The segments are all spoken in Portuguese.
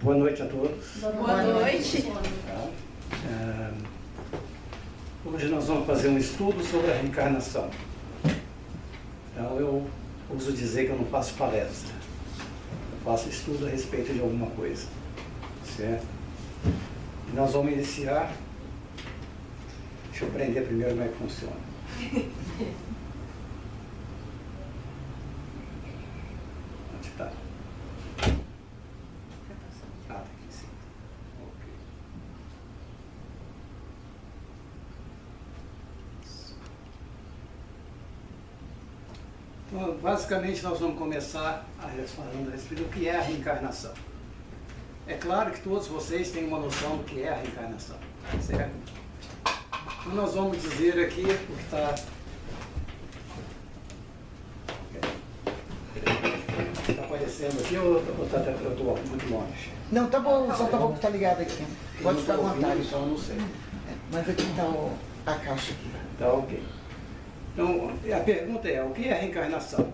Boa noite a todos. Boa noite. Hoje nós vamos fazer um estudo sobre a reencarnação. Então eu uso dizer que eu não faço palestra. Eu faço estudo a respeito de alguma coisa. Certo? E nós vamos iniciar. Deixa eu aprender primeiro como é que funciona. Onde está? Ah, tá aqui em cima. Ok. Então, basicamente, nós vamos começar falando a respeito do que é a reencarnação. É claro que todos vocês têm uma noção do que é a reencarnação, certo? Então, nós vamos dizer aqui o que está... Está aparecendo aqui ou eu estou muito longe? Não, tá bom, só tá bom que tá ligado aqui. Pode ficar à vontade. Então eu não sei. Mas aqui tá a caixa aqui. Tá ok. Então, a pergunta é, o que é a reencarnação?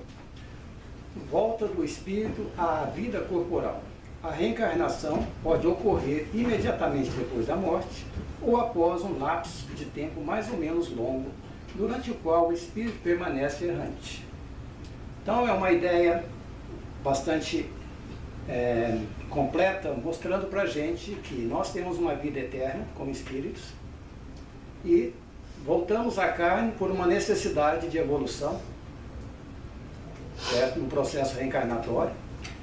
Volta do espírito à vida corporal. A reencarnação pode ocorrer imediatamente depois da morte ou após um lapso de tempo mais ou menos longo, durante o qual o espírito permanece errante. Então, é uma ideia bastante completa, mostrando para a gente que nós temos uma vida eterna como espíritos e voltamos à carne por uma necessidade de evolução, certo? No processo reencarnatório.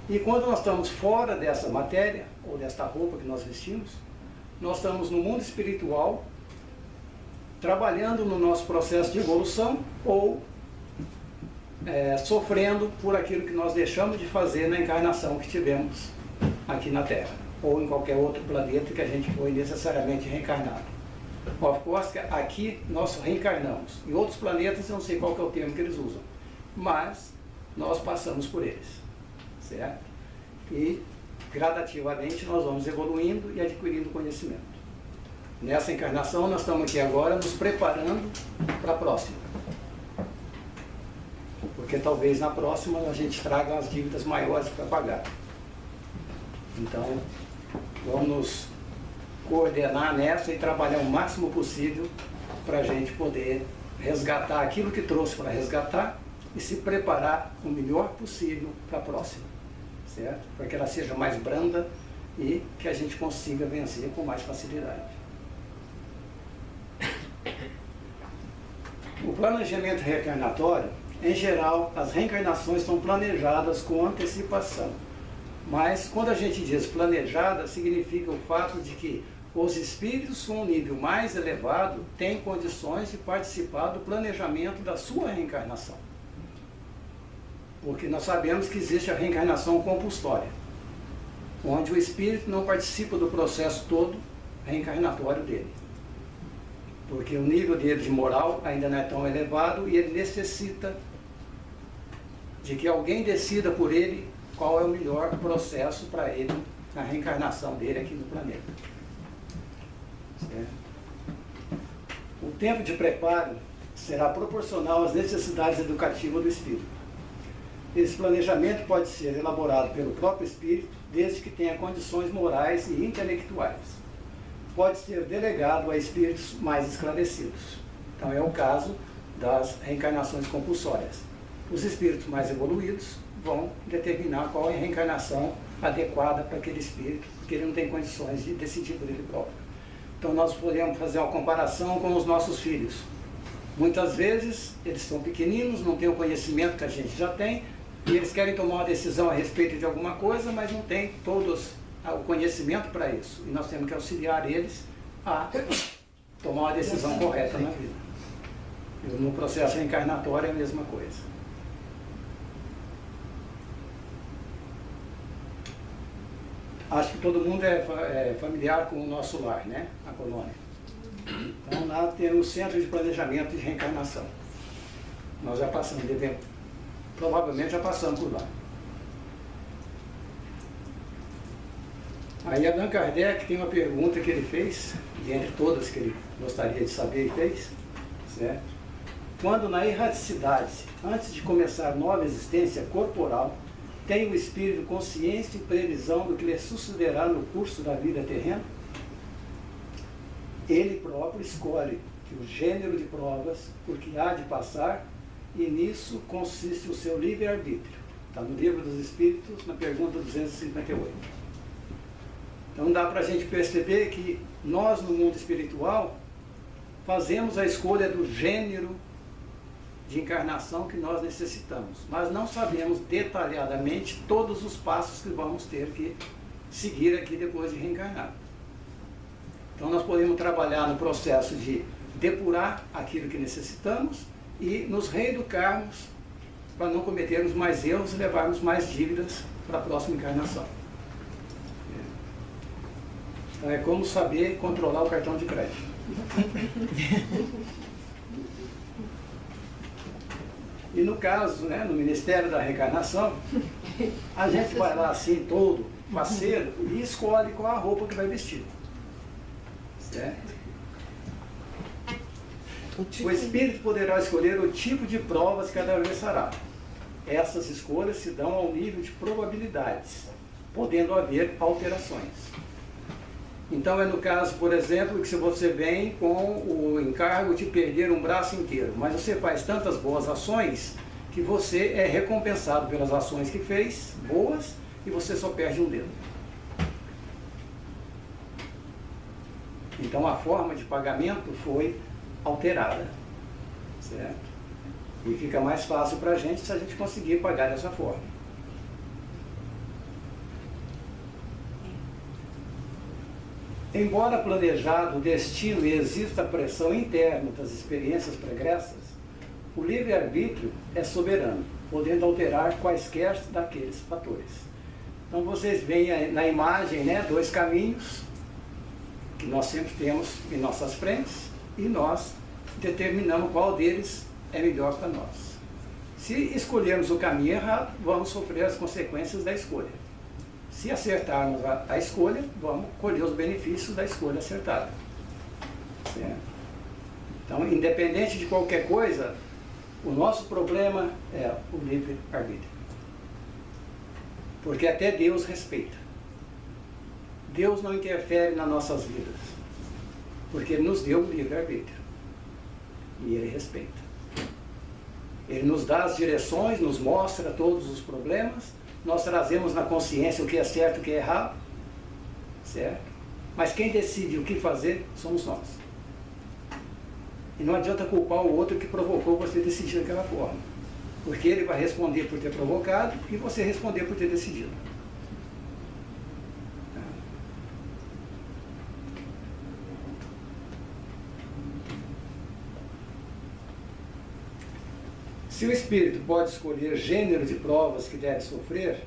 E quando nós estamos fora dessa matéria, ou desta roupa que nós vestimos, nós estamos no mundo espiritual, trabalhando no nosso processo de evolução, ou sofrendo por aquilo que nós deixamos de fazer na encarnação que tivemos aqui na Terra, ou em qualquer outro planeta que a gente foi necessariamente reencarnado. Of course, aqui nós reencarnamos. Em outros planetas, eu não sei qual que é o termo que eles usam, mas nós passamos por eles, certo? E gradativamente nós vamos evoluindo e adquirindo conhecimento. Nessa encarnação, nós estamos aqui agora nos preparando para a próxima. Porque talvez na próxima a gente traga as dívidas maiores para pagar. Então, vamos nos coordenar nessa e trabalhar o máximo possível para a gente poder resgatar aquilo que trouxe para resgatar e se preparar o melhor possível para a próxima, certo? Para que ela seja mais branda e que a gente consiga vencer com mais facilidade. O planejamento reencarnatório, em geral, as reencarnações são planejadas com antecipação. Mas quando a gente diz planejada, significa o fato de que os espíritos com um nível mais elevado têm condições de participar do planejamento da sua reencarnação. Porque nós sabemos que existe a reencarnação compulsória, onde o espírito não participa do processo todo reencarnatório dele. Porque o nível dele de moral ainda não é tão elevado e ele necessita de que alguém decida por ele qual é o melhor processo para ele na reencarnação dele aqui no planeta. Certo? O tempo de preparo será proporcional às necessidades educativas do espírito. Esse planejamento pode ser elaborado pelo próprio espírito, desde que tenha condições morais e intelectuais. Pode ser delegado a espíritos mais esclarecidos. Então é o caso das reencarnações compulsórias. Os espíritos mais evoluídos vão determinar qual é a reencarnação adequada para aquele espírito, porque ele não tem condições de decidir por ele próprio. Então nós podemos fazer uma comparação com os nossos filhos. Muitas vezes eles são pequeninos, não têm o conhecimento que a gente já tem, e eles querem tomar uma decisão a respeito de alguma coisa, mas não têm todos o conhecimento para isso. E nós temos que auxiliar eles a tomar uma decisão correta na vida. E no processo reencarnatório é a mesma coisa. Acho que todo mundo é familiar com o nosso lar, né? A colônia. Então lá temos o Centro de Planejamento de Reencarnação. Nós já passamos, provavelmente já passamos por lá. Aí Allan Kardec tem uma pergunta que ele fez, dentre todas que ele gostaria de saber e fez, certo? Quando na erraticidade, antes de começar nova existência corporal, Tem o espírito consciência e previsão do que lhe sucederá no curso da vida terrena? Ele próprio escolhe o gênero de provas por que há de passar, e nisso consiste o seu livre-arbítrio. Está no Livro dos Espíritos, na pergunta 258. Então dá para a gente perceber que nós, no mundo espiritual, fazemos a escolha do gênero de encarnação que nós necessitamos, mas não sabemos detalhadamente todos os passos que vamos ter que seguir aqui depois de reencarnar. Então nós podemos trabalhar no processo de depurar aquilo que necessitamos e nos reeducarmos para não cometermos mais erros e levarmos mais dívidas para a próxima encarnação. Então é como saber controlar o cartão de crédito. E no caso, né, no Ministério da Reencarnação, a gente vai lá assim todo faceiro e escolhe qual a roupa que vai vestir. Certo? O espírito poderá escolher o tipo de provas que atravessará. Essas escolhas se dão ao nível de probabilidades, podendo haver alterações. Então é no caso, por exemplo, que se você vem com o encargo de perder um braço inteiro, mas você faz tantas boas ações que você é recompensado pelas ações que fez, boas, e você só perde um dedo. Então a forma de pagamento foi alterada, certo? E fica mais fácil para a gente se a gente conseguir pagar dessa forma. Embora planejado o destino e exista a pressão interna das experiências pregressas, o livre-arbítrio é soberano, podendo alterar quaisquer daqueles fatores. Então vocês veem na imagem, né, dois caminhos que nós sempre temos em nossas frentes, e nós determinamos qual deles é melhor para nós. Se escolhermos o caminho errado, vamos sofrer as consequências da escolha. Se acertarmos a escolha, vamos colher os benefícios da escolha acertada. Certo? Então, independente de qualquer coisa, o nosso problema é o livre-arbítrio. Porque até Deus respeita. Deus não interfere nas nossas vidas, porque Ele nos deu o livre-arbítrio. E Ele respeita. Ele nos dá as direções, nos mostra todos os problemas, nós trazemos na consciência o que é certo e o que é errado, certo? Mas quem decide o que fazer somos nós. E não adianta culpar o outro que provocou você decidir daquela forma, porque ele vai responder por ter provocado e você responder por ter decidido. Se o espírito pode escolher gênero de provas que deve sofrer,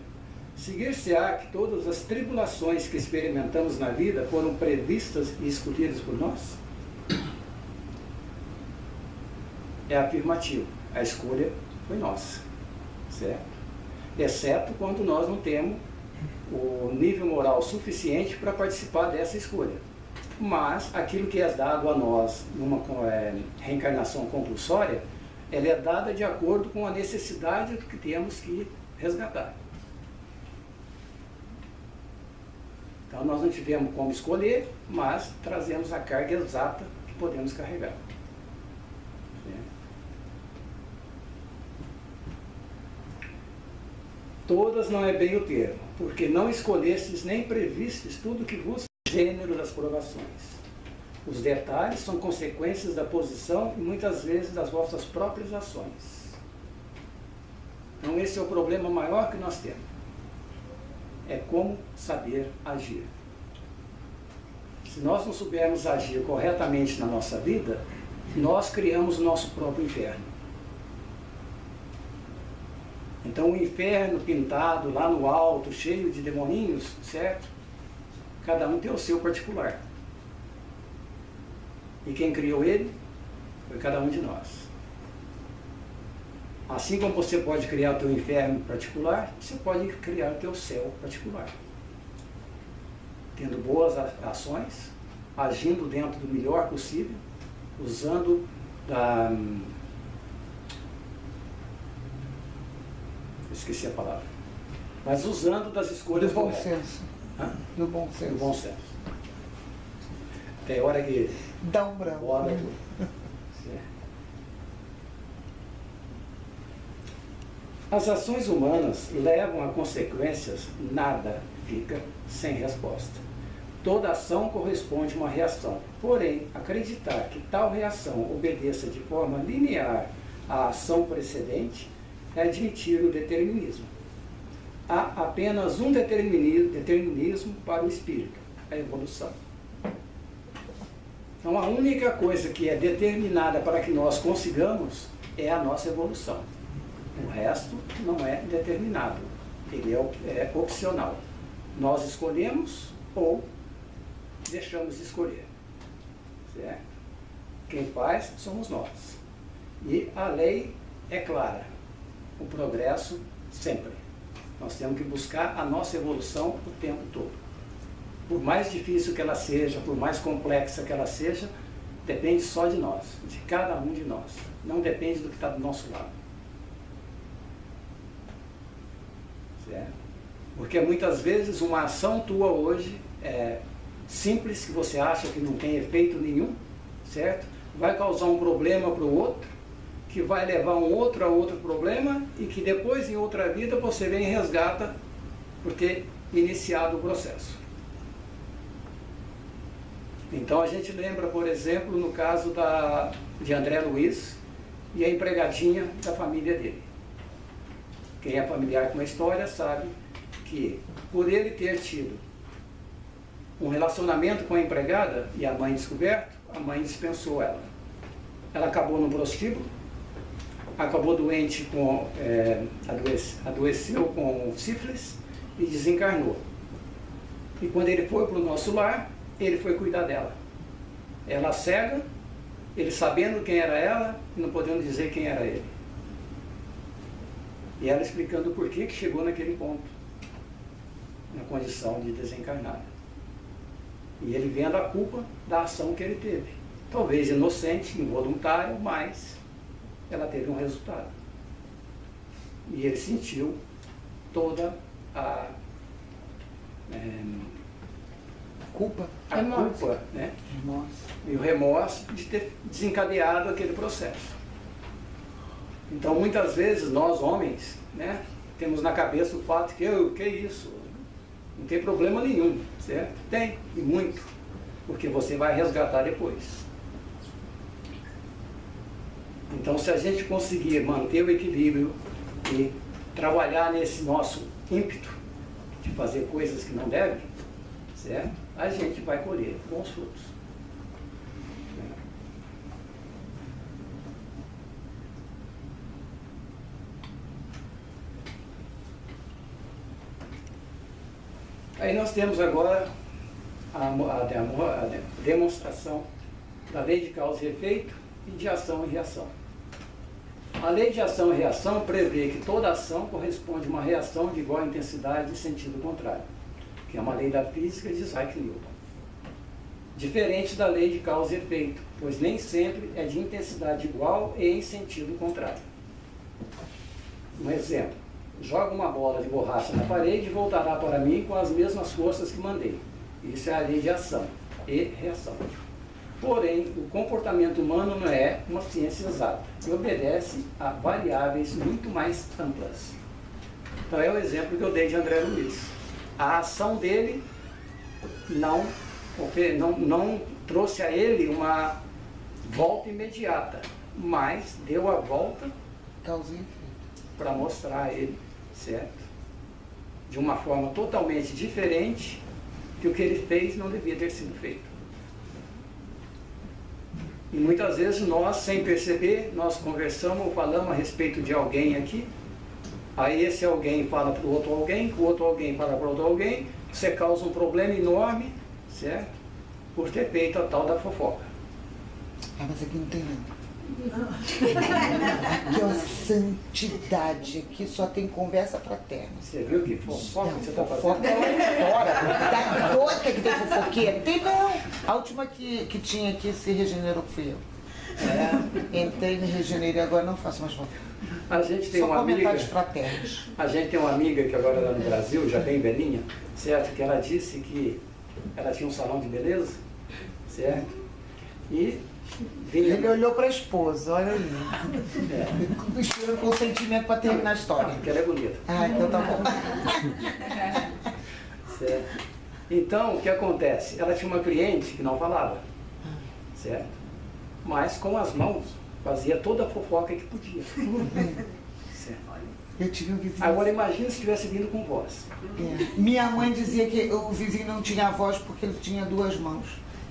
seguir-se-á que todas as tribulações que experimentamos na vida foram previstas e escolhidas por nós? É afirmativo. A escolha foi nossa, certo? Exceto quando nós não temos o nível moral suficiente para participar dessa escolha. Mas aquilo que é dado a nós numa reencarnação compulsória, ela é dada de acordo com a necessidade que temos que resgatar. Então nós não tivemos como escolher, mas trazemos a carga exata que podemos carregar. Todas não é bem o termo, porque não escolhestes nem previstes tudo que vos gênero das provações. Os detalhes são consequências da posição e muitas vezes das vossas próprias ações. Então esse é o problema maior que nós temos. É como saber agir. Se nós não soubermos agir corretamente na nossa vida, nós criamos o nosso próprio inferno. Então o inferno pintado lá no alto, cheio de demoninhos, certo? Cada um tem o seu particular. E quem criou ele foi cada um de nós. Assim como você pode criar o teu inferno particular, você pode criar o teu céu particular. Tendo boas ações, agindo dentro do melhor possível, usando da... esqueci a palavra. mas usando das escolhas Do bom corretas. senso. Hã? Do bom senso. Do bom senso. Tem hora que Dá um branco. bora tudo. Certo. As ações humanas levam a consequências, nada fica sem resposta. Toda ação corresponde a uma reação. Porém, acreditar que tal reação obedeça de forma linear à ação precedente é admitir o determinismo. Há apenas um determinismo para o espírito, a evolução. Então, a única coisa que é determinada para que nós consigamos é a nossa evolução. O resto não é determinado, ele é opcional. Nós escolhemos ou deixamos de escolher. Certo? Quem faz somos nós. E a lei é clara, o progresso sempre. Nós temos que buscar a nossa evolução o tempo todo. Por mais difícil que ela seja, por mais complexa que ela seja, depende só de nós, de cada um de nós. Não depende do que está do nosso lado. Certo? Porque muitas vezes uma ação tua hoje simples, que você acha que não tem efeito nenhum, certo? Vai causar um problema para o outro, que vai levar um outro a outro problema e que depois, em outra vida, você vem e resgata por ter iniciado o processo. Então a gente lembra, por exemplo, no caso de André Luiz e a empregadinha da família dele. Quem é familiar com a história sabe que, por ele ter tido um relacionamento com a empregada e a mãe descoberto, a mãe dispensou ela. Ela acabou no prostíbulo, acabou doente adoeceu com sífilis e desencarnou. E quando ele foi para o nosso lar, ele foi cuidar dela. Ela cega, ele sabendo quem era ela e não podendo dizer quem era ele. E ela explicando por que chegou naquele ponto, na condição de desencarnada. E ele vendo a culpa da ação que ele teve. Talvez inocente, involuntário, mas ela teve um resultado. E ele sentiu toda a Culpa. culpa, né? Remorso. E o remorso de ter desencadeado aquele processo. Então, muitas vezes, nós homens, né, temos na cabeça o fato que é isso? Não tem problema nenhum, certo? Tem, e muito, porque você vai resgatar depois. Então, se a gente conseguir manter o equilíbrio e trabalhar nesse nosso ímpeto de fazer coisas que não devem, certo? A gente vai colher bons frutos. Aí nós temos agora a demonstração da lei de causa e efeito e de ação e reação. A lei de ação e reação prevê que toda ação corresponde a uma reação de igual intensidade e sentido contrário, que é uma lei da física de Isaac Newton. Diferente da lei de causa e efeito, pois nem sempre é de intensidade igual e em sentido contrário. Um exemplo: joga uma bola de borracha na parede e voltará para mim com as mesmas forças que mandei. Isso é a lei de ação e reação. Porém, o comportamento humano não é uma ciência exata e obedece a variáveis muito mais amplas. Então é o exemplo que eu dei de André Luiz. A ação dele não trouxe a ele uma volta imediata, mas deu a volta para mostrar a ele, certo? De uma forma totalmente diferente, que o que ele fez não devia ter sido feito. E muitas vezes nós, sem perceber, nós conversamos ou falamos a respeito de alguém aqui, aí esse alguém fala para o outro alguém fala para o outro alguém, você causa um problema enorme, certo? Por ter feito a tal da fofoca. Ah, mas aqui não tem nada. Que é uma santidade, aqui só tem conversa fraterna. Você viu que fofoca que você está fazendo? Fofoca é fora. Tá doida que tem fofoqueira? Tem não. A última que tinha aqui se regenerou fui eu. Entrei, me regenerei, agora não faço mais fofoca. A gente tem Só uma amiga, comentários fraternos. a gente tem uma amiga que agora está no Brasil, já bem velhinha, certo? Que ela disse que ela tinha um salão de beleza, certo? E vinha... Ele olhou para a esposa, olha ali. É, Esperando consentimento para terminar a história. porque ela é bonita. Ah, então tá bom. Certo? Então, o que acontece? Ela tinha uma cliente que não falava, certo? Mas com as mãos fazia toda a fofoca que podia. Certo? Eu tive um vizinho. Agora imagina se tivesse vindo com voz. É. Minha mãe dizia que o vizinho não tinha voz porque ele tinha duas mãos.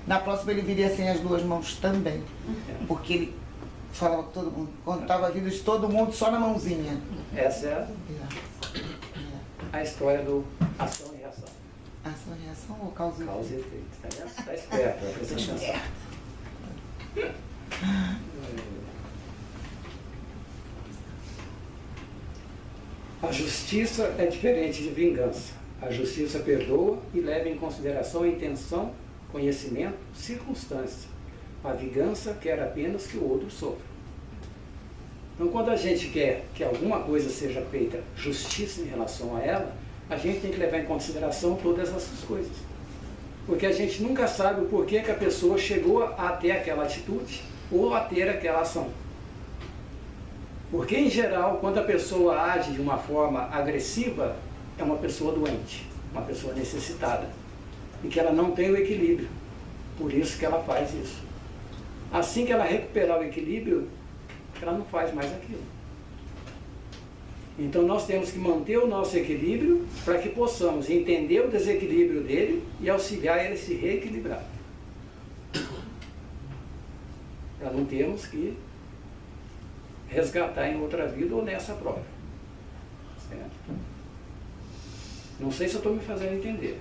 Na próxima ele viria sem as duas mãos também. Porque ele falava com todo mundo. Contava a vida de todo mundo só na mãozinha. Essa é a história do ação e reação. Ação e reação ou causa e Causa e efeito. Tá vendo? Tá esperto, vai prestar atenção. A justiça é diferente de vingança. A justiça perdoa e leva em consideração a intenção, conhecimento, circunstância. A vingança quer apenas que o outro sofra. Então, quando a gente quer que alguma coisa seja feita justiça em relação a ela, a gente tem que levar em consideração todas essas coisas. Porque a gente nunca sabe o porquê que a pessoa chegou a ter aquela atitude ou a ter aquela ação. Porque, em geral, quando a pessoa age de uma forma agressiva, é uma pessoa doente, uma pessoa necessitada, e que ela não tem o equilíbrio. Por isso que ela faz isso. Assim que ela recuperar o equilíbrio, ela não faz mais aquilo. Então nós temos que manter o nosso equilíbrio para que possamos entender o desequilíbrio dele e auxiliar ele a se reequilibrar. Para não termos que resgatar em outra vida ou nessa prova. Certo? Não sei se eu estou me fazendo entender.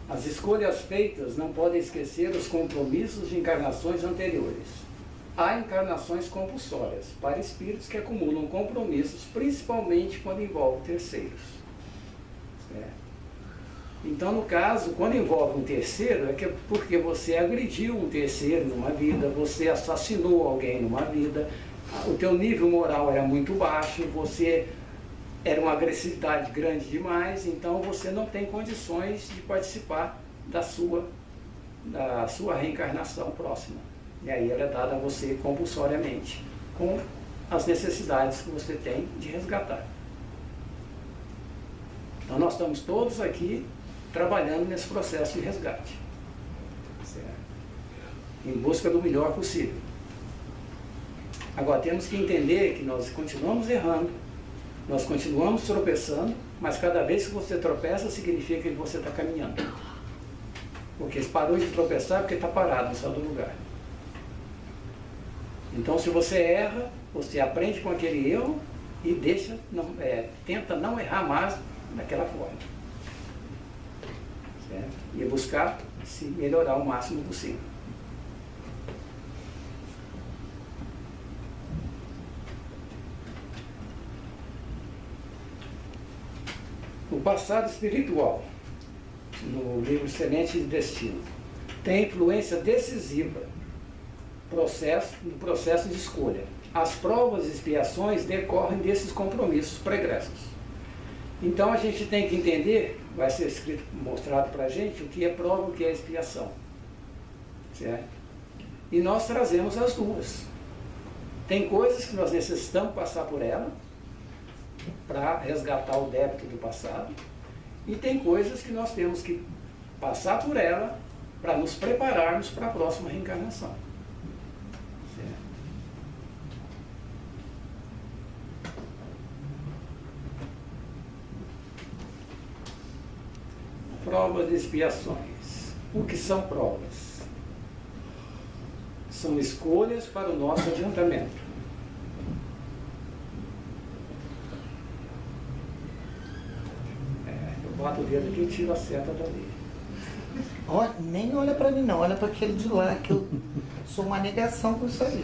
As escolhas feitas não podem esquecer os compromissos de encarnações anteriores. Há encarnações compulsórias para espíritos que acumulam compromissos, principalmente quando envolve terceiros. Certo? Então, no caso, quando envolve um terceiro, é porque você agrediu um terceiro numa vida, você assassinou alguém numa vida, o teu nível moral era muito baixo, você era uma agressividade grande demais, então você não tem condições de participar da sua reencarnação próxima. E aí ela é dada a você compulsoriamente, com as necessidades que você tem de resgatar. Então nós estamos todos aqui trabalhando nesse processo de resgate, certo? Em busca do melhor possível. Agora temos que entender que nós continuamos errando, nós continuamos tropeçando, mas cada vez que você tropeça significa que você está caminhando. Porque se parou de tropeçar é porque está parado, não saiu do lugar. Então se você erra, você aprende com aquele erro e tenta não errar mais daquela forma. Certo? E buscar se melhorar o máximo possível. O passado espiritual, no livro Semente de Destino, tem influência decisiva no processo de escolha. As provas e expiações decorrem desses compromissos pregressos. Então a gente tem que entender, vai ser escrito, mostrado para a gente, o que é prova e o que é expiação. Certo? E nós trazemos as duas. Tem coisas que nós necessitamos passar por ela, para resgatar o débito do passado, e tem coisas que nós temos que passar por ela para nos prepararmos para a próxima reencarnação. Certo? Provas e expiações. O que são provas? São escolhas para o nosso adiantamento. Bato o dedo aqui e tiro a seta dali. Nem olha para mim não, olha para aquele de lá, que eu sou uma negação com isso aí.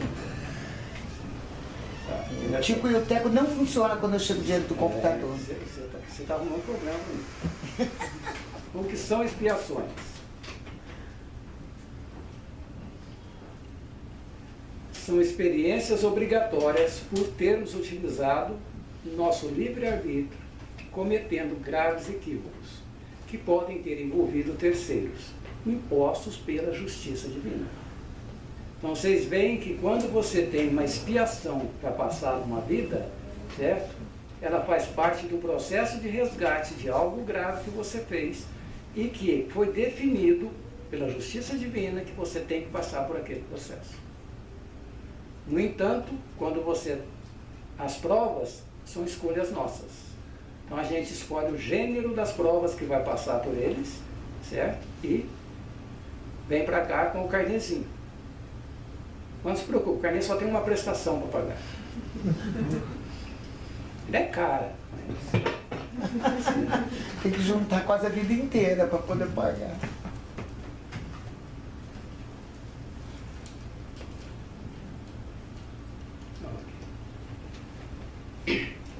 Tá? Tico e o Teco não funciona quando eu chego diante do computador. Você está arrumando problema comigo. O que são expiações? São experiências obrigatórias por termos utilizado nosso livre-arbítrio, cometendo graves equívocos, que podem ter envolvido terceiros, impostos pela justiça divina. Então vocês veem que quando você tem uma expiação para passar uma vida, certo? Ela faz parte do processo de resgate de algo grave que você fez e que foi definido pela justiça divina que você tem que passar por aquele processo. No entanto, as provas são escolhas nossas. Então a gente escolhe o gênero das provas que vai passar por eles, certo? E vem para cá com o carnezinho. Não se preocupe, o carnê só tem uma prestação para pagar. Ele é caro. Tem que juntar quase a vida inteira para poder pagar.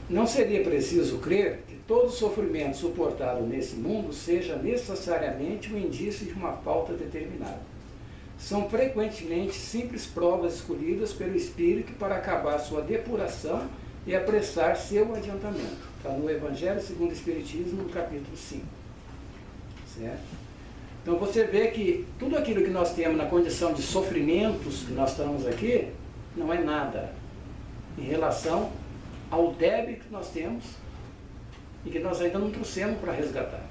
Não seria preciso crer que todo sofrimento suportado nesse mundo seja necessariamente um indício de uma falta determinada. São frequentemente simples provas escolhidas pelo Espírito para acabar sua depuração e apressar seu adiantamento. Está no Evangelho segundo o Espiritismo, no capítulo 5. Certo? Então você vê que tudo aquilo que nós temos na condição de sofrimentos que nós estamos aqui, não é nada em relação ao débito que nós temos e que nós ainda não trouxemos para resgatar.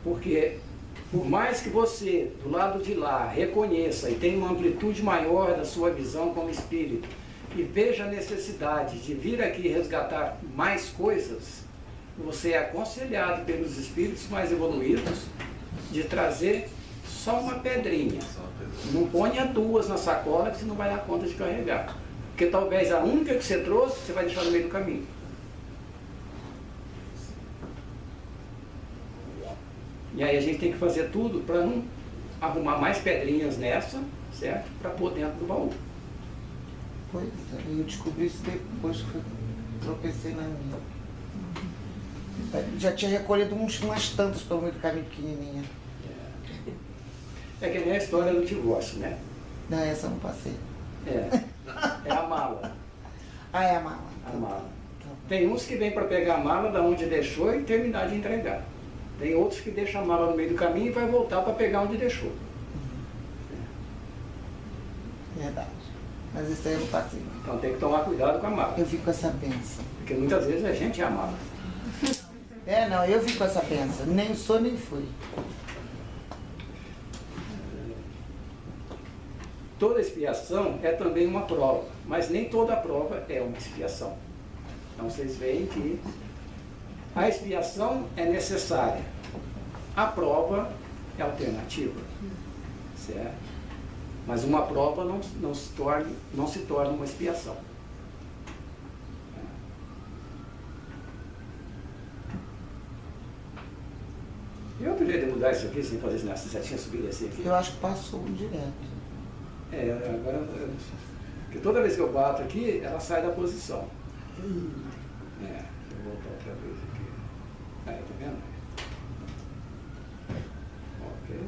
Porque, por mais que você, do lado de lá, reconheça e tenha uma amplitude maior da sua visão como espírito e veja a necessidade de vir aqui resgatar mais coisas, você é aconselhado pelos espíritos mais evoluídos de trazer só uma pedrinha. Não ponha duas na sacola que você não vai dar conta de carregar. Porque talvez a única que você trouxe, você vai deixar no meio do caminho. E aí a gente tem que fazer tudo para não arrumar mais pedrinhas nessa, certo? Para pôr dentro do baú. Pois é, eu descobri isso depois que eu tropecei na minha. Já tinha recolhido umas tantas pelo meio do caminho pequenininha. É que nem a história do divórcio, né? Não, essa eu não passei. É a mala. Ah, é a mala. A mala. Tem uns que vêm para pegar a mala da onde deixou e terminar de entregar. Tem outros que deixam a mala no meio do caminho e vai voltar para pegar onde deixou. Verdade. Mas isso aí eu não passei. Então tem que tomar cuidado com a mala. Eu vi com essa benção. Porque muitas vezes a gente é a mala. Não, eu vi com essa benção. Nem sou, nem fui. Toda expiação é também uma prova, mas nem toda prova é uma expiação. Então vocês veem que a expiação é necessária, a prova é alternativa, certo? Mas uma prova não se torna uma expiação. Eu poderia mudar isso aqui sem fazer essa setinha subir e descer aqui? Eu acho que passou direto. Agora, porque toda vez que eu bato aqui, ela sai da posição. Deixa eu voltar outra vez aqui. Aí, tá vendo? Ok.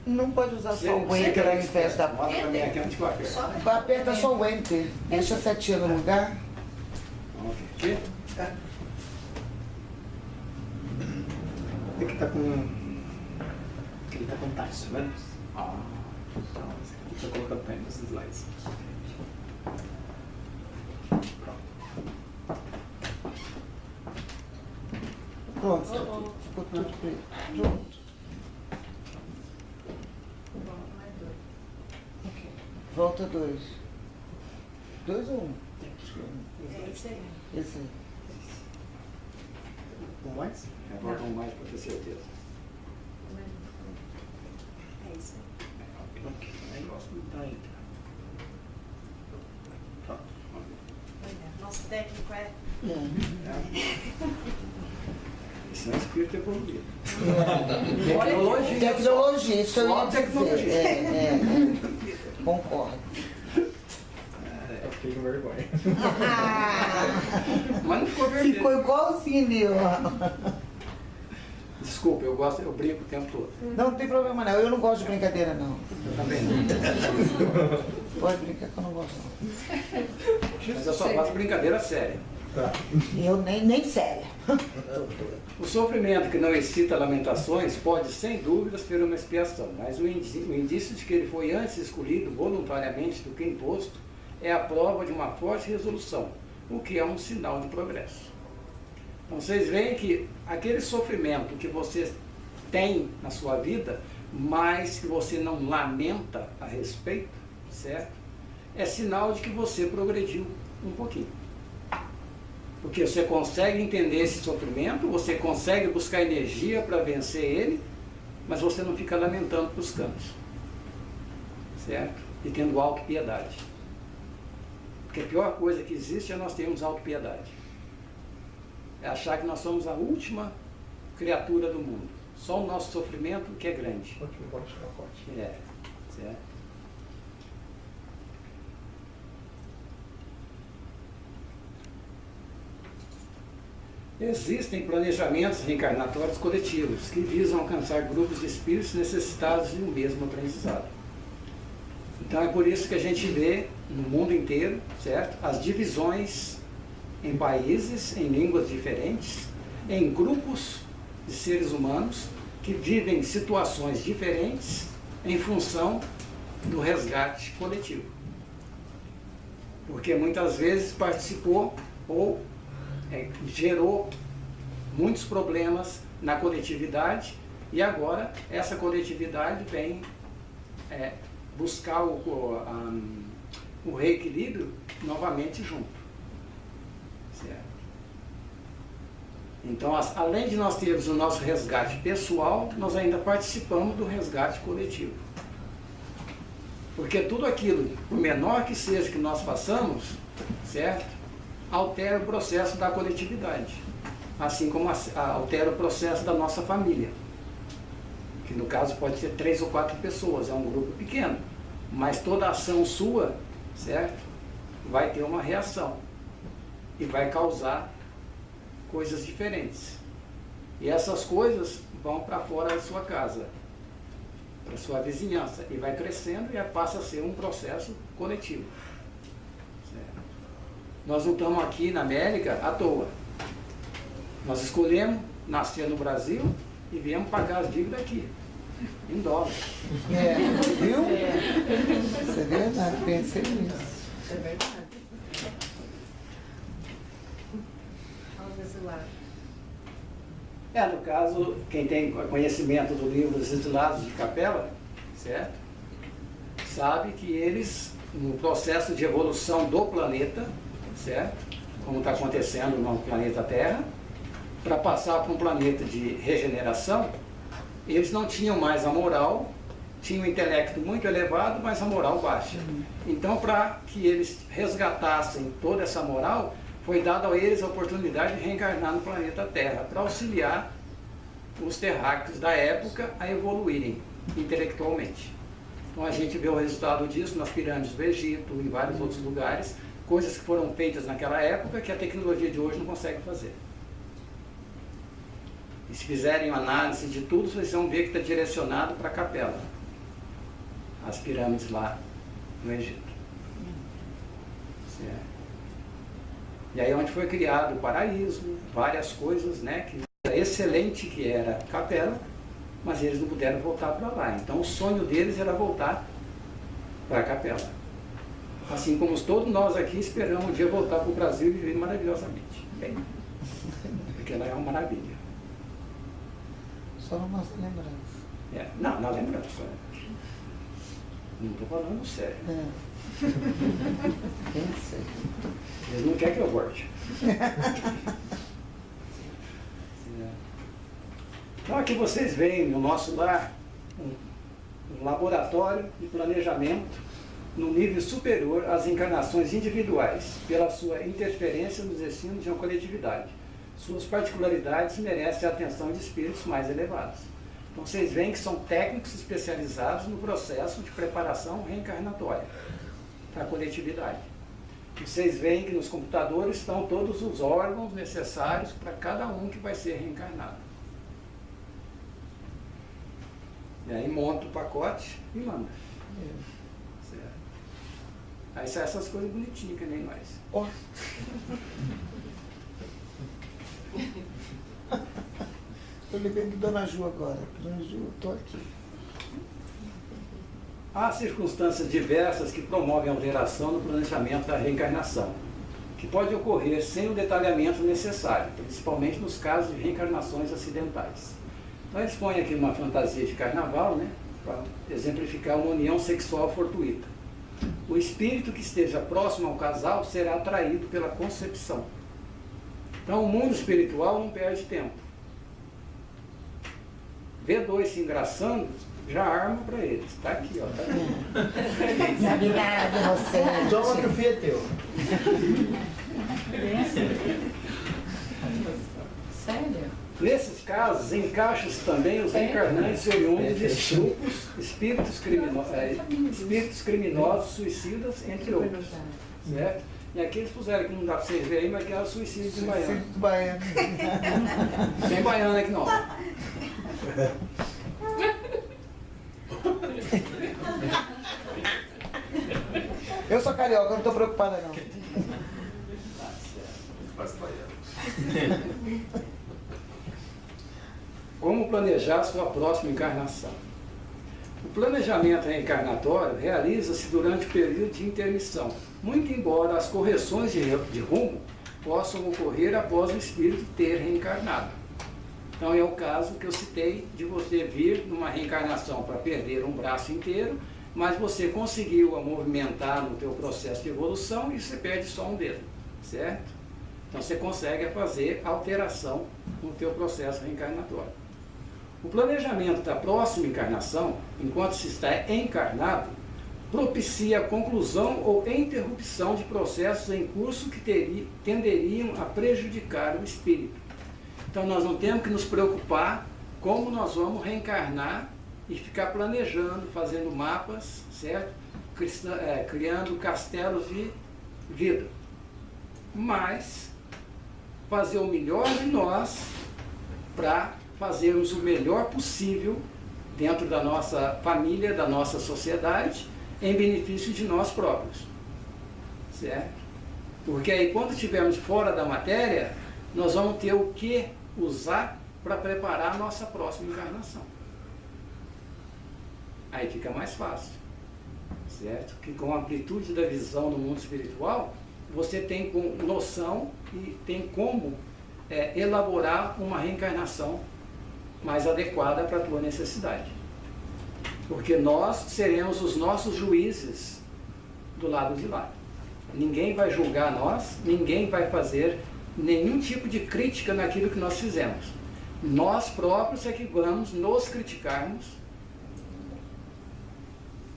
Não pode usar só o Enter ao invés da... Mostra pra mim aqui onde que eu aperto. Aperta só o Enter. Deixa a setinha no lugar. Ok. Aqui. Aqui tá com... Ele tá com touch, tá vendo? Deixa eu colocar o time nos slides. Pronto, ficou tudo preto. Pronto. Volta 2. 2 ou 1? Esse aí. Um mais? Volta um mais para ter certeza. É isso aí. Ok, o negócio não tá ainda. Pronto. Olha, nosso técnico é... Esse Isso é um espírito evoluído. Tecnologia. Tecnologia, isso que eu ia dizer. Tecnologia. Concordo. Eu fiquei com vergonha. Mas não ficou vermelho. Ficou igualzinho ali, ó. Desculpa, eu brinco o tempo todo. Não tem problema não, eu não gosto de brincadeira não. Eu também não. Pode brincar que eu não gosto não. Mas eu só faço brincadeira séria. Tá. Eu nem séria. O sofrimento que não excita lamentações pode, sem dúvidas, ter uma expiação, mas o indício de que ele foi antes escolhido voluntariamente do que imposto é a prova de uma forte resolução, o que é um sinal de progresso. Então vocês veem que aquele sofrimento que você tem na sua vida, mas que você não lamenta a respeito, certo? É sinal de que você progrediu um pouquinho. Porque você consegue entender esse sofrimento, você consegue buscar energia para vencer ele, mas você não fica lamentando para os cantos, certo? E tendo autopiedade. Porque a pior coisa que existe é nós termos autopiedade. É achar que nós somos a última criatura do mundo. Só o nosso sofrimento que é grande. É, certo? Existem planejamentos reencarnatórios coletivos que visam alcançar grupos de espíritos necessitados de um mesmo aprendizado. Então é por isso que a gente vê no mundo inteiro, certo? As divisões em países, em línguas diferentes, em grupos de seres humanos que vivem situações diferentes em função do resgate coletivo. Porque muitas vezes participou ou gerou muitos problemas na coletividade e agora essa coletividade vem buscar o reequilíbrio novamente junto. Certo? Então, além de nós termos o nosso resgate pessoal, nós ainda participamos do resgate coletivo. Porque tudo aquilo, por menor que seja que nós façamos, certo? Altera o processo da coletividade, assim como altera o processo da nossa família, que no caso pode ser 3 ou 4 pessoas, é um grupo pequeno, mas toda ação sua, certo, vai ter uma reação e vai causar coisas diferentes, e essas coisas vão para fora da sua casa, para sua vizinhança, e vai crescendo e passa a ser um processo coletivo. Nós não estamos aqui na América à toa. Nós escolhemos nascer no Brasil e viemos pagar as dívidas aqui, em dólar. Viu? Isso é verdade, pensei nisso. É verdade. No caso, quem tem conhecimento do livro Os Exilados de Capela, certo? Sabe que eles, no processo de evolução do planeta, certo? Como está acontecendo no planeta Terra, para passar para um planeta de regeneração, eles não tinham mais a moral, tinham um intelecto muito elevado, mas a moral baixa. Então, para que eles resgatassem toda essa moral, foi dada a eles a oportunidade de reencarnar no planeta Terra, para auxiliar os terráqueos da época a evoluírem intelectualmente. Então a gente vê o resultado disso nas pirâmides do Egito, em vários outros lugares, coisas que foram feitas naquela época que a tecnologia de hoje não consegue fazer. E se fizerem uma análise de tudo, vocês vão ver que está direcionado para a Capela, as pirâmides lá no Egito. Certo? E aí onde foi criado o paraíso, várias coisas, né, que era excelente que era Capela, mas eles não puderam voltar para lá. Então o sonho deles era voltar para a Capela. Assim como todos nós aqui esperamos um dia voltar para o Brasil e viver maravilhosamente bem. Porque ela é uma maravilha. Só na nossa lembrança. Não, na lembrança. Não estou falando sério. Pensei. Eles não querem que eu volte. Então aqui vocês veem no nosso lar um laboratório de planejamento no nível superior às encarnações individuais, pela sua interferência nos destinos de uma coletividade. Suas particularidades merecem a atenção de espíritos mais elevados. Então vocês veem que são técnicos especializados no processo de preparação reencarnatória para a coletividade. Vocês veem que nos computadores estão todos os órgãos necessários para cada um que vai ser reencarnado. E aí monta o pacote e manda. Certo. Aí sai essas coisas bonitinhas que nem nós. Ó. Estou ligando de Dona Ju agora. Dona Ju, eu estou aqui. Há circunstâncias diversas que promovem alteração no planejamento da reencarnação, que pode ocorrer sem o detalhamento necessário, principalmente nos casos de reencarnações acidentais. Então eles põem aqui uma fantasia de carnaval, né, para exemplificar uma união sexual fortuita. O espírito que esteja próximo ao casal será atraído pela concepção. Então o mundo espiritual não perde tempo. Vê dois se engraçando, já arma para eles. Está aqui, ó. Tá aqui. Sabe nada, você. Toma que o fio é teu. Sério? Nesses casos, encaixam-se também os reencarnantes oriundos de estupros, espíritos criminosos, suicidas, entre outros. Certo? E aqui eles puseram, que não dá para vocês verem aí, mas que é o suicídio de Baiano. Suicídio do Baiano. Tem Baiano aqui não. Eu sou carioca, não estou preocupada não. Como planejar sua próxima encarnação? O planejamento reencarnatório realiza-se durante o período de intermissão, muito embora as correções de rumo possam ocorrer após o espírito ter reencarnado. Então é o caso que eu citei de você vir numa reencarnação para perder um braço inteiro, mas você conseguiu a movimentar no teu processo de evolução e você perde só um dedo, certo? Então você consegue fazer alteração no teu processo reencarnatório. O planejamento da próxima encarnação, enquanto se está encarnado, propicia a conclusão ou interrupção de processos em curso que tenderiam a prejudicar o espírito. Então nós não temos que nos preocupar como nós vamos reencarnar e ficar planejando, fazendo mapas, certo? Criando castelos de vida. Mas fazer o melhor de nós para fazermos o melhor possível dentro da nossa família, da nossa sociedade, em benefício de nós próprios. Certo? Porque aí quando estivermos fora da matéria, nós vamos ter o que usar para preparar a nossa próxima encarnação. Aí fica mais fácil. Certo? Que com a amplitude da visão no mundo espiritual, você tem noção e tem como elaborar uma reencarnação mais adequada para a tua necessidade. Porque nós seremos os nossos juízes do lado de lá. Ninguém vai julgar nós, ninguém vai fazer nenhum tipo de crítica naquilo que nós fizemos. Nós próprios é que vamos nos criticarmos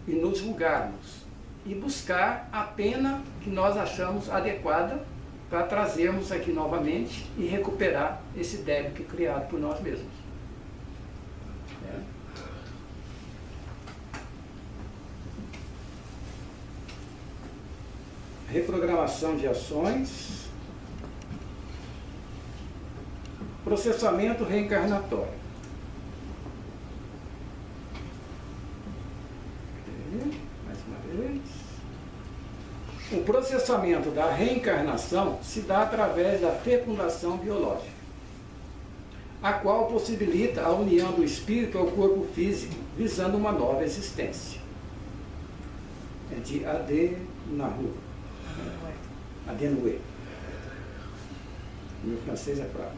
e nos julgarmos e buscar a pena que nós achamos adequada para trazermos aqui novamente e recuperar esse débito criado por nós mesmos. Reprogramação de ações, processamento reencarnatório. Mais uma vez. O processamento da reencarnação se dá através da fecundação biológica, a qual possibilita a união do espírito ao corpo físico, visando uma nova existência. É de Adenauer. Adenauer. Meu francês é fraco.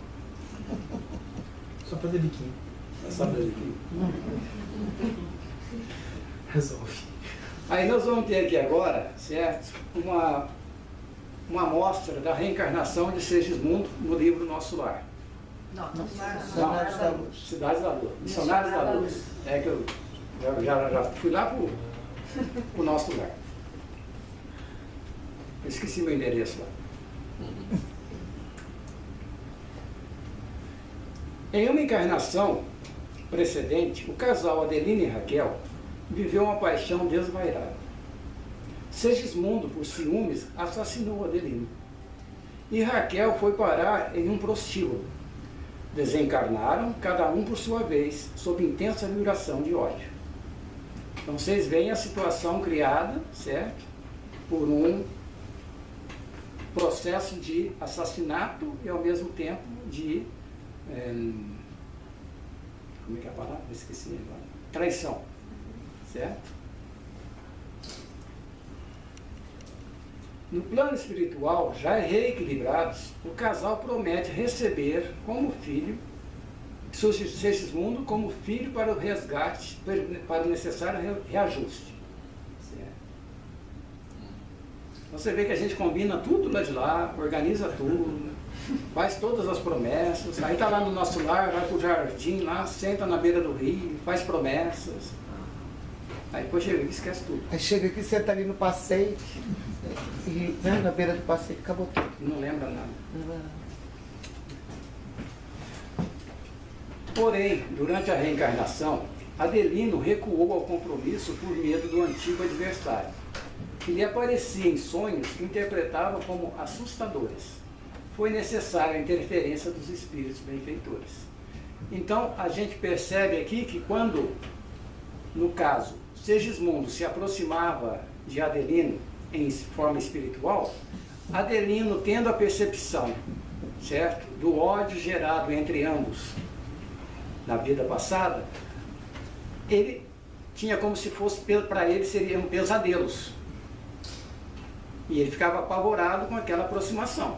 Só fazer biquinho. É só fazer biquinho. Resolve. Aí nós vamos ter aqui agora, certo, uma amostra da reencarnação de Segismundo no livro Nosso Lar. Missionários da Luz. Cidades da Luz. Missionários da Luz. É que eu já fui lá para o Nosso Lar. Eu esqueci meu endereço lá. Em uma encarnação precedente, o casal Adelina e Raquel viveu uma paixão desvairada. Segismundo, por ciúmes, assassinou Adelino. E Raquel foi parar em um prostíbulo. Desencarnaram, cada um por sua vez, sob intensa vibração de ódio. Então vocês veem a situação criada, certo? Por um processo de assassinato e ao mesmo tempo de como é que é a palavra? Esqueci agora. Traição, certo? No plano espiritual, já reequilibrados, o casal promete receber como filho Segismundo como filho para o resgate, para o necessário reajuste. Certo? Você vê que a gente combina tudo lá de lá, organiza tudo, faz todas as promessas, aí está lá no nosso lar, vai para o jardim lá, senta na beira do rio, faz promessas. Aí depois chega aqui e esquece tudo. Aí chega aqui, senta ali no passeio, e, né, na beira do passeio, acabou tudo. Não lembra nada. Não lembra nada. Porém, durante a reencarnação, Adelino recuou ao compromisso por medo do antigo adversário, que lhe aparecia em sonhos que interpretava como assustadores. Foi necessária a interferência dos espíritos benfeitores. Então, a gente percebe aqui que quando, no caso, Segismundo se aproximava de Adelino em forma espiritual, Adelino, tendo a percepção, certo, do ódio gerado entre ambos na vida passada, ele tinha como se fosse, para ele seriam pesadelos. E ele ficava apavorado com aquela aproximação,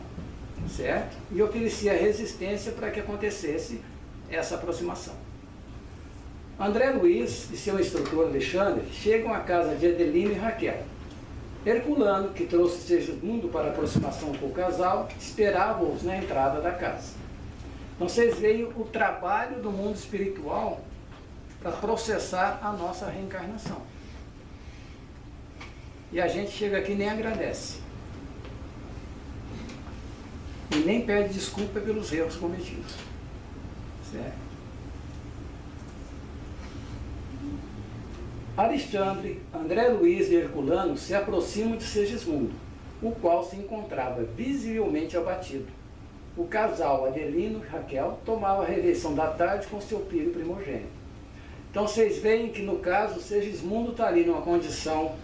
certo? E oferecia resistência para que acontecesse essa aproximação. André Luiz e seu instrutor Alexandre chegam à casa de Adelino e Raquel. Herculano, que trouxe Segismundo para a aproximação com o casal, esperava-os na entrada da casa. Então vocês veem o trabalho do mundo espiritual para processar a nossa reencarnação. E a gente chega aqui e nem agradece. E nem pede desculpa pelos erros cometidos. Certo? Alexandre, André Luiz e Herculano se aproximam de Segismundo, o qual se encontrava visivelmente abatido. O casal Adelino e Raquel tomava a refeição da tarde com seu filho primogênito. Então vocês veem que no caso Segismundo está ali numa condição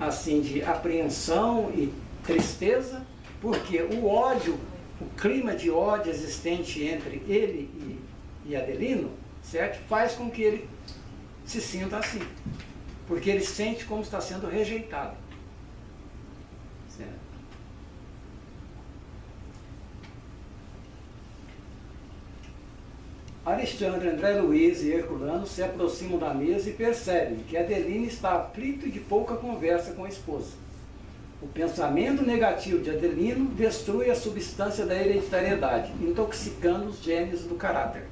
assim de apreensão e tristeza, porque o ódio, o clima de ódio existente entre ele e Adelino, certo? Faz com que ele se sinta assim, porque ele sente como está sendo rejeitado. Certo? Alexandre, André Luiz e Herculano se aproximam da mesa e percebem que Adelino está aflito e de pouca conversa com a esposa. O pensamento negativo de Adelino destrui a substância da hereditariedade, intoxicando os genes do caráter.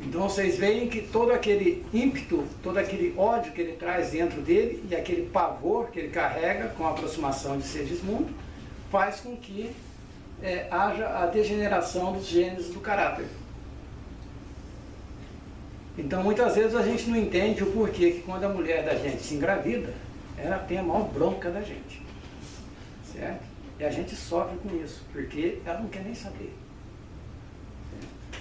Então vocês veem que todo aquele ímpeto, todo aquele ódio que ele traz dentro dele e aquele pavor que ele carrega com a aproximação de Segismundo faz com que haja a degeneração dos genes do caráter. Então muitas vezes a gente não entende o porquê que quando a mulher da gente se engravida, ela tem a maior bronca da gente, certo? E a gente sofre com isso, porque ela não quer nem saber. Certo?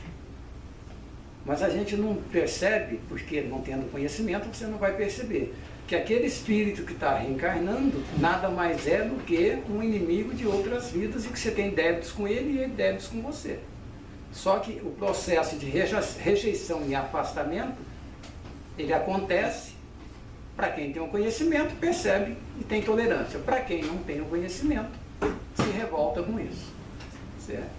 Mas a gente não percebe, porque não tendo conhecimento, você não vai perceber que aquele espírito que está reencarnando nada mais é do que um inimigo de outras vidas e que você tem débitos com ele e ele débitos com você. Só que o processo de rejeição e afastamento, ele acontece para quem tem o conhecimento, percebe e tem tolerância. Para quem não tem o conhecimento, se revolta com isso. Certo?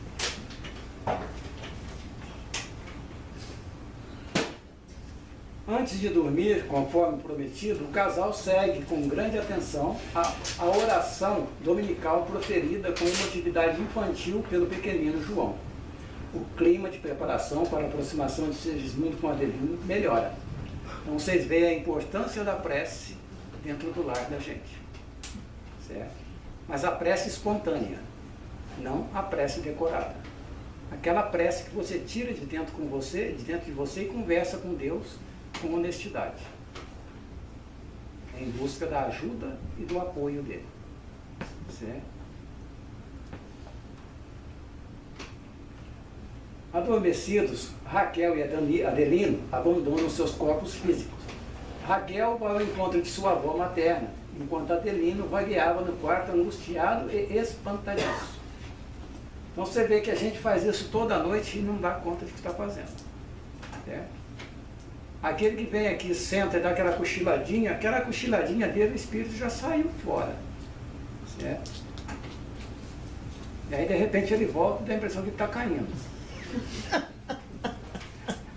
Antes de dormir, conforme prometido, o casal segue com grande atenção a oração dominical proferida com emotividade infantil pelo pequenino João. O clima de preparação para a aproximação de Segismundo com Adelino melhora. Então vocês veem a importância da prece dentro do lar da gente. Certo? Mas a prece espontânea, não a prece decorada. Aquela prece que você tira de dentro de você e conversa com Deus com honestidade, em busca da ajuda e do apoio dele. Certo? Adormecidos, Raquel e Adelino abandonam seus corpos físicos. Raquel vai ao encontro de sua avó materna, enquanto Adelino vagueava no quarto angustiado e espantadiço. Então você vê que a gente faz isso toda noite e não dá conta de que está fazendo. Certo? Aquele que vem aqui, senta e dá aquela cochiladinha dele, o espírito já saiu fora. Certo? E aí de repente ele volta e dá a impressão que ele está caindo.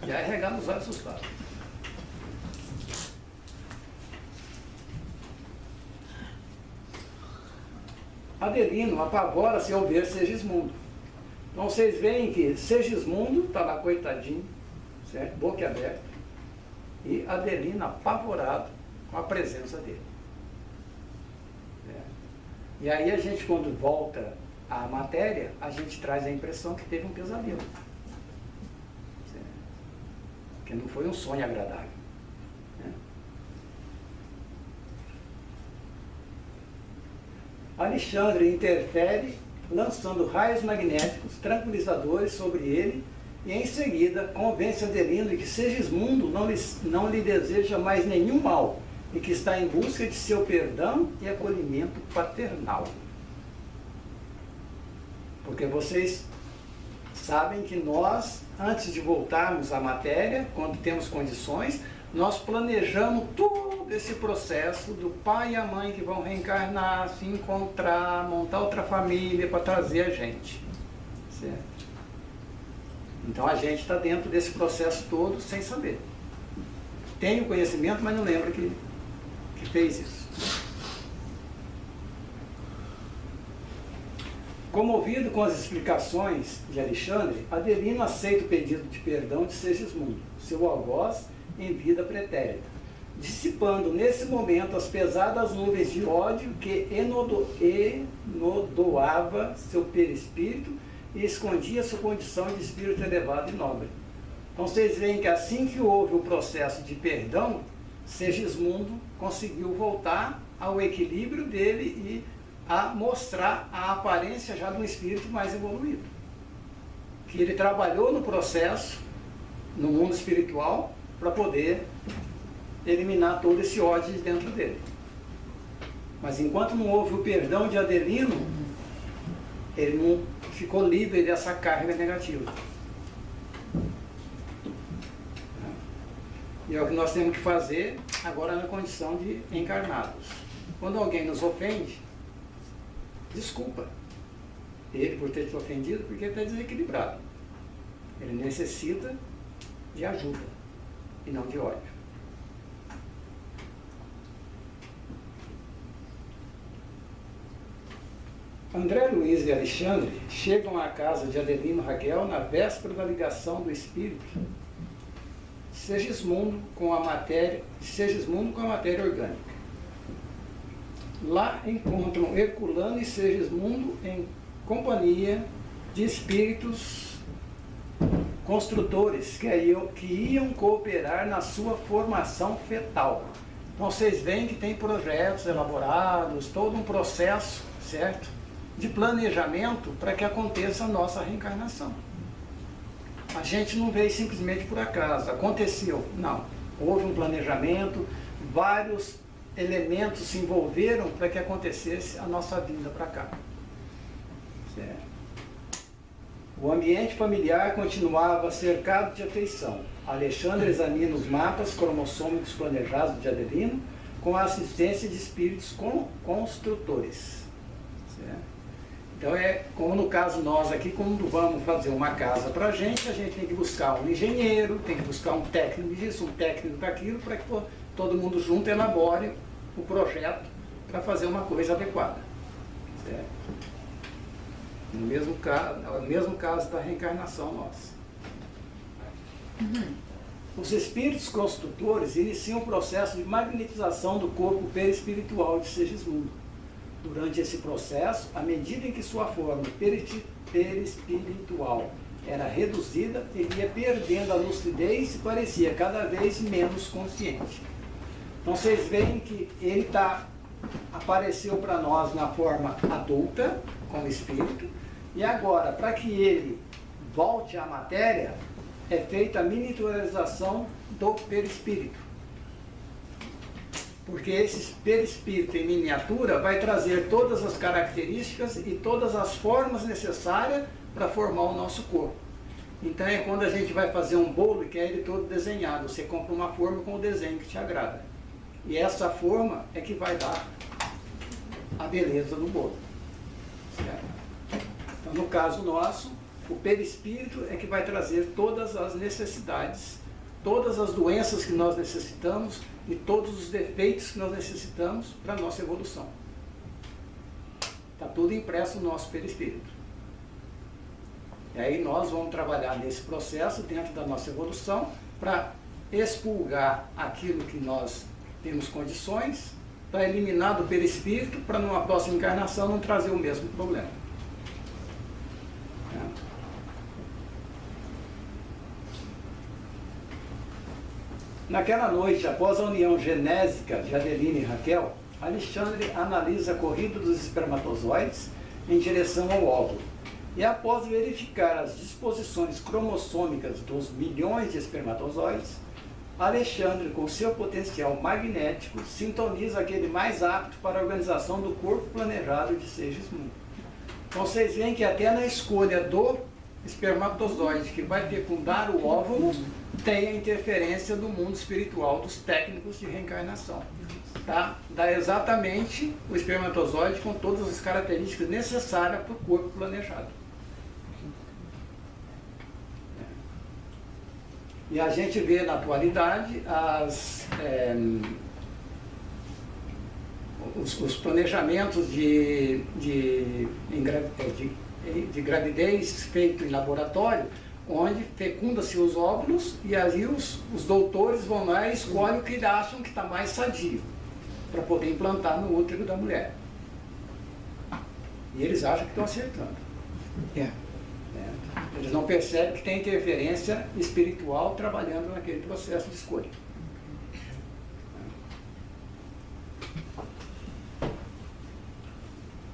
E aí regala os olhos assustados. Adelino apavora-se ao ver Segismundo. Então vocês veem que Segismundo está lá coitadinho, certo? Boca aberta, e Adelino apavorado com a presença dele. Certo? E aí a gente, quando volta à matéria, a gente traz a impressão que teve um pesadelo. Certo? Que não foi um sonho agradável. Né? Alexandre interfere, lançando raios magnéticos tranquilizadores sobre ele, e em seguida convence Adelino de que Segismundo não lhe deseja mais nenhum mal e que está em busca de seu perdão e acolhimento paternal. Porque vocês sabem que nós, antes de voltarmos à matéria, quando temos condições, nós planejamos todo esse processo do pai e a mãe que vão reencarnar, se encontrar, montar outra família para trazer a gente. Certo? Então a gente está dentro desse processo todo sem saber. Tem o conhecimento, mas não lembra que fez isso. Comovido com as explicações de Alexandre, Adelino aceita o pedido de perdão de Segismundo, seu algoz em vida pretérita, dissipando nesse momento as pesadas nuvens de ódio que enodoava seu perispírito e escondia sua condição de espírito elevado e nobre. Então vocês veem que assim que houve o processo de perdão, Segismundo conseguiu voltar ao equilíbrio dele e a mostrar a aparência já de um espírito mais evoluído. Que ele trabalhou no processo, no mundo espiritual, para poder eliminar todo esse ódio de dentro dele. Mas enquanto não houve o perdão de Adelino, ele não ficou livre dessa carga negativa. E é o que nós temos que fazer agora na condição de encarnados. Quando alguém nos ofende, desculpa ele por ter te ofendido, porque ele está desequilibrado. Ele necessita de ajuda e não de ódio. André Luiz e Alexandre chegam à casa de Adelino Raquel na véspera da ligação do espírito Segismundo com a matéria orgânica. Lá encontram Herculano e Segismundo em companhia de espíritos construtores que iam cooperar na sua formação fetal. Então vocês veem que tem projetos elaborados, todo um processo, certo? De planejamento para que aconteça a nossa reencarnação. A gente não veio simplesmente por acaso, aconteceu. Não, houve um planejamento, vários elementos se envolveram para que acontecesse a nossa vinda para cá. Certo? O ambiente familiar continuava cercado de afeição. Alexandre examina os mapas cromossômicos planejados de Adelino com a assistência de espíritos construtores. Certo? Então é como no caso nós aqui, quando vamos fazer uma casa para a gente tem que buscar um engenheiro, tem que buscar um técnico disso, um técnico daquilo, para que todo mundo junto elabore o projeto para fazer uma coisa adequada. Certo? No mesmo caso da reencarnação nossa. Os espíritos construtores iniciam o processo de magnetização do corpo perispiritual de Segismundo. Durante esse processo, à medida em que sua forma perispiritual era reduzida, ele ia perdendo a lucidez e parecia cada vez menos consciente. Então vocês veem que ele apareceu para nós na forma adulta, como espírito, e agora, para que ele volte à matéria, é feita a miniaturização do perispírito. Porque esse perispírito em miniatura vai trazer todas as características e todas as formas necessárias para formar o nosso corpo. Então é quando a gente vai fazer um bolo e quer ele todo desenhado. Você compra uma forma com o desenho que te agrada. E essa forma é que vai dar a beleza do bolo. Certo? Então, no caso nosso, o perispírito é que vai trazer todas as necessidades, todas as doenças que nós necessitamos e todos os defeitos que nós necessitamos para a nossa evolução. Está tudo impresso no nosso perispírito. E aí nós vamos trabalhar nesse processo dentro da nossa evolução para expurgar aquilo que nós temos condições, para eliminar do perispírito, para numa próxima encarnação não trazer o mesmo problema. Naquela noite, após a união genésica de Adeline e Raquel, Alexandre analisa a corrida dos espermatozoides em direção ao óvulo. E após verificar as disposições cromossômicas dos milhões de espermatozoides, Alexandre, com seu potencial magnético, sintoniza aquele mais apto para a organização do corpo planejado de Segismundo. Então vocês veem que até na escolha do espermatozoide que vai fecundar o óvulo, tem a interferência do mundo espiritual, dos técnicos de reencarnação. Tá? Dá exatamente o espermatozoide com todas as características necessárias para o corpo planejado. E a gente vê na atualidade os planejamentos de gravidez feito em laboratório, onde fecunda-se os óvulos e aí os doutores vão lá e escolhem o que eles acham que está mais sadio para poder implantar no útero da mulher. E eles acham que estão acertando. Eles não percebem que tem interferência espiritual trabalhando naquele processo de escolha.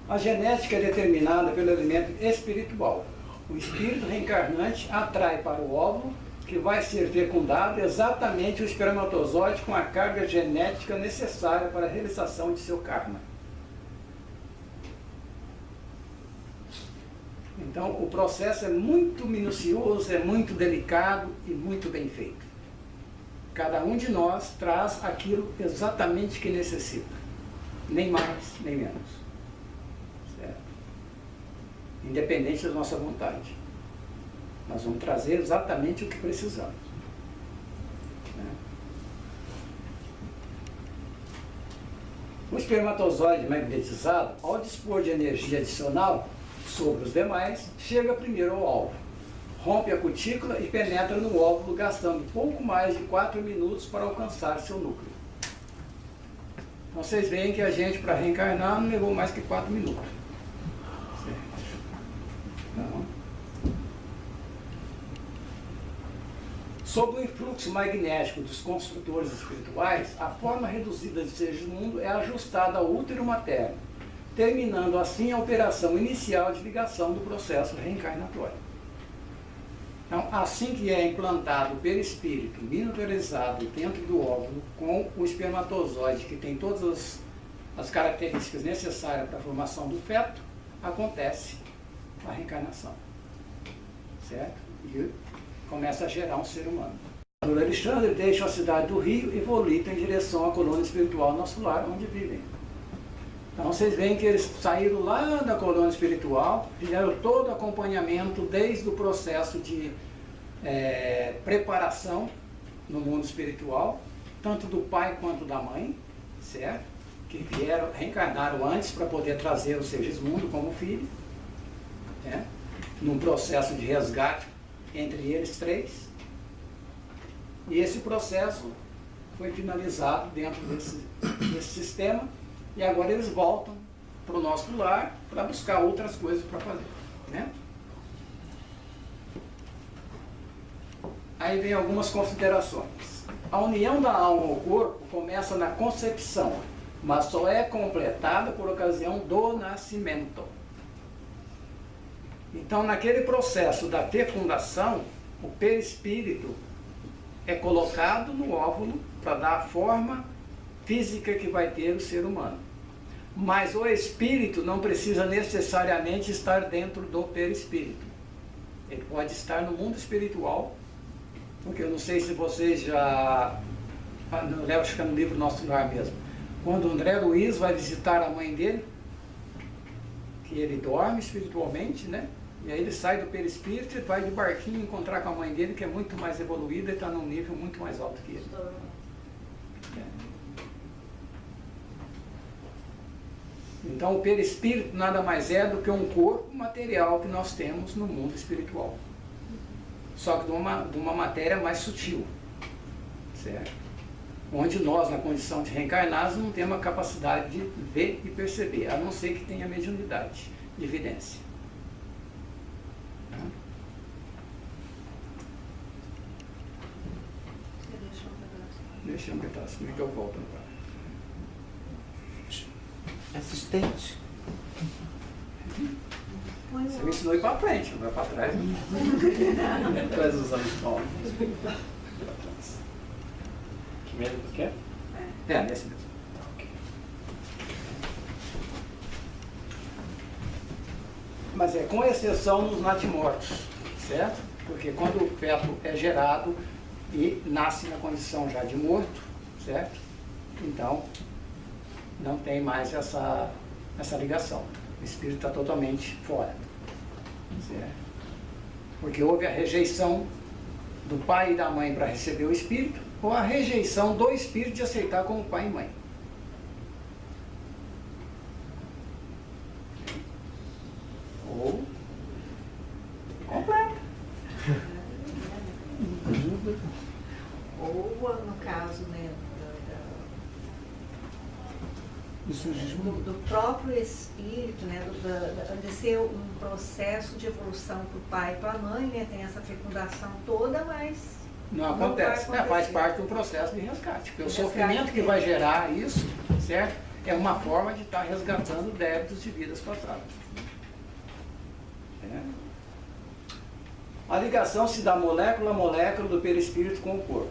A genética é determinada pelo elemento espiritual. O espírito reencarnante atrai para o óvulo, que vai ser fecundado, exatamente o espermatozoide com a carga genética necessária para a realização de seu karma. Então, o processo é muito minucioso, é muito delicado e muito bem feito. Cada um de nós traz aquilo exatamente que necessita, nem mais, nem menos. Certo? Independente da nossa vontade. Nós vamos trazer exatamente o que precisamos. O espermatozoide magnetizado, ao dispor de energia adicional sobre os demais, chega primeiro ao óvulo, rompe a cutícula e penetra no óvulo, gastando pouco mais de 4 minutos para alcançar seu núcleo. Então vocês veem que a gente, para reencarnar, não levou mais que 4 minutos. Então, sob o influxo magnético dos construtores espirituais, a forma reduzida de Segismundo é ajustada ao útero materno, terminando assim a operação inicial de ligação do processo reencarnatório. Então, assim que é implantado o perispírito miniaturizado dentro do óvulo, com o espermatozoide que tem todas as características necessárias para a formação do feto, acontece a reencarnação. Certo? E começa a gerar um ser humano. O Alexandre deixa a cidade do Rio e volita em direção à colônia espiritual nosso lar, onde vivem. Então vocês veem que eles saíram lá da colônia espiritual, fizeram todo o acompanhamento desde o processo de preparação no mundo espiritual, tanto do pai quanto da mãe, certo? Que vieram, reencarnaram antes para poder trazer o Segismundo como filho, né? Num processo de resgate entre eles três. E esse processo foi finalizado dentro desse sistema. E agora eles voltam para o nosso lar para buscar outras coisas para fazer. Né? aí vem algumas considerações. A união da alma ao corpo começa na concepção, mas só é completada por ocasião do nascimento. Então, naquele processo da fecundação, o perispírito é colocado no óvulo para dar a forma física que vai ter o ser humano. Mas o espírito não precisa necessariamente estar dentro do perispírito. Ele pode estar no mundo espiritual, porque eu não sei se vocês já... acho que é no livro Nosso Lar mesmo. Quando o André Luiz vai visitar a mãe dele, que ele dorme espiritualmente, né? E aí ele sai do perispírito e vai de barquinho encontrar com a mãe dele, que é muito mais evoluída e está num nível muito mais alto que ele. Então o perispírito nada mais é do que um corpo material que nós temos no mundo espiritual. Só que de uma matéria mais sutil. Certo? Onde nós, na condição de reencarnados, não temos a capacidade de ver e perceber, a não ser que tenha mediunidade de evidência. Deixa um pedaço, como é que eu volto agora? Assistente. Você me ensinou a ir para frente, não vai para trás. Traz os olhos palmos. Que mesmo que quer? É, nesse mesmo. Mas é com exceção dos natimortos, certo? Porque quando o feto é gerado e nasce na condição já de morto, certo? Então, não tem mais essa ligação. O espírito está totalmente fora. Certo? Porque houve a rejeição do pai e da mãe para receber o espírito, ou a rejeição do espírito de aceitar como pai e mãe. Ou completa. Ou, no caso, né, do próprio espírito, né, de ser um processo de evolução para o pai e para a mãe, né, tem essa fecundação toda, mas não acontece. Faz parte do processo de resgate. Porque o sofrimento que vai gerar isso, certo? É uma forma de estar resgatando débitos de vidas passadas. A ligação se dá molécula a molécula do perispírito com o corpo.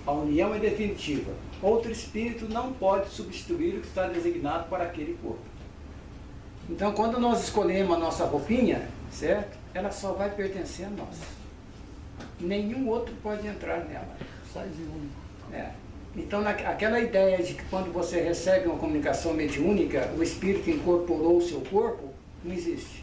A união é definitiva. Outro espírito não pode substituir o que está designado para aquele corpo. Então, quando nós escolhemos a nossa roupinha, certo? Ela só vai pertencer a nós. Nenhum outro pode entrar nela. Então, aquela ideia de que quando você recebe uma comunicação mediúnica, o espírito incorporou o seu corpo, não existe.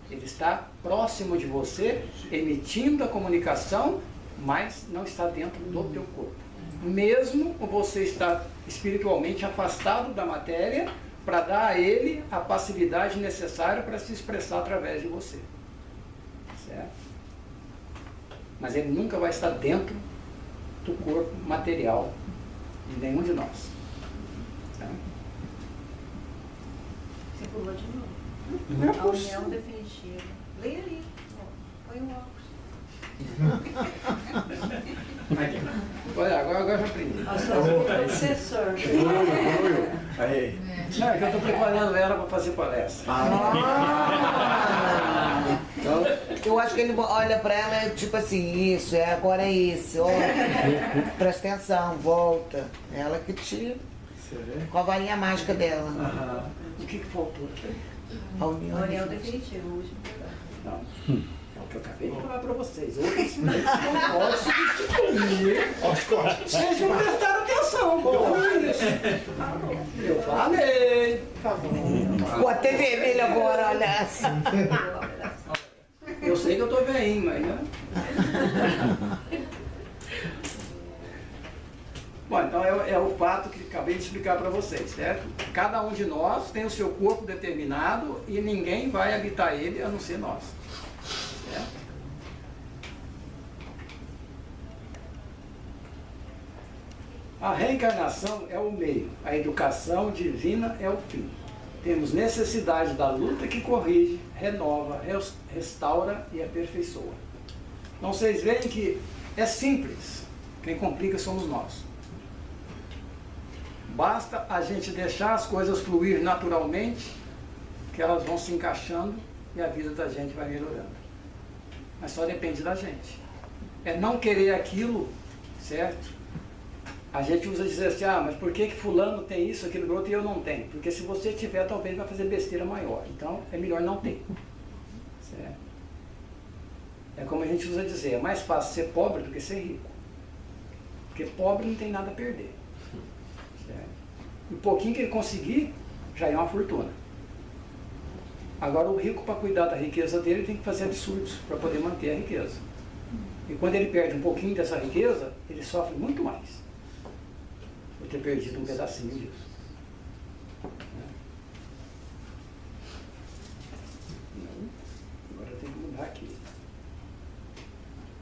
Ele está próximo de você, emitindo a comunicação, mas não está dentro do teu corpo. Mesmo você está espiritualmente afastado da matéria, para dar a ele a passividade necessária para se expressar através de você. Certo? Mas ele nunca vai estar dentro do corpo material de nenhum de nós. Certo? Você pulou de novo. A união definitiva. Leia aí. Põe o óculos. Olha, agora eu já aprendi. Professor. Aí. Não, é que eu estou preparando ela para fazer palestra. Então, eu acho que ele olha para ela tipo assim, isso, agora é isso, olha, presta atenção, volta. Ela que tira com a varinha mágica dela. O que faltou? A união definitiva, o último pedaço. Não. É o que eu acabei de falar para vocês. Outros espíritos não podem substituir. Vocês não prestaram atenção, bom. Eu falei. O até vermelho agora, olha assim. Eu sei que eu tô velhinho, mas né? Bom, então é o fato que acabei de explicar para vocês, certo? Cada um de nós tem o seu corpo determinado e ninguém vai habitar ele a não ser nós. Certo? A reencarnação é o meio, a educação divina é o fim. Temos necessidade da luta que corrige, renova, restaura e aperfeiçoa. Então vocês veem que É simples. Quem complica somos nós. Basta a gente deixar as coisas fluir naturalmente, que elas vão se encaixando e a vida da gente vai melhorando. Mas só depende da gente. É não querer aquilo, certo? A gente usa dizer assim, mas por que fulano tem isso, aquilo, outro e eu não tenho? Porque se você tiver, talvez vai fazer besteira maior. Então, é melhor não ter. Certo? É como a gente usa dizer, é mais fácil ser pobre do que ser rico. Porque pobre não tem nada a perder. Certo? E o pouquinho que ele conseguir, já é uma fortuna. Agora, o rico, para cuidar da riqueza dele, tem que fazer absurdos para poder manter a riqueza. E quando ele perde um pouquinho dessa riqueza, ele sofre muito mais por ter perdido um pedacinho disso. Agora eu tenho que mudar aqui.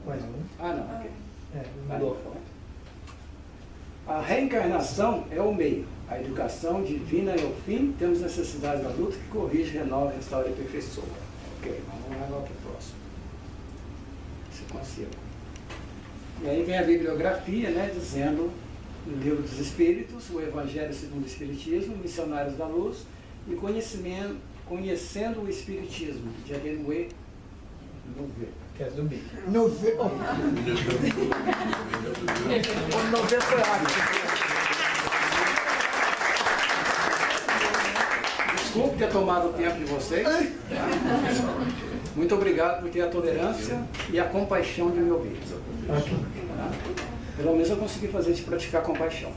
Mais um? Não, ok. Mudou. A reencarnação é o meio. A educação divina é o fim. Temos necessidade da luta que corrige, renova, restaura e aperfeiçoa. Ok, vamos lá para o próximo. Se consigo. E aí vem a bibliografia, né, dizendo no Livro dos Espíritos, o Evangelho segundo o Espiritismo, Missionários da Luz e Conhecendo o Espiritismo, de Adenauer Nouveau. Que é zumbi. Nouveau. O Nouveau foi ótimo. Desculpe ter tomado o tempo de vocês. Muito obrigado por ter a tolerância e a compaixão de me ouvir. Pelo menos eu consegui fazer de praticar compaixão.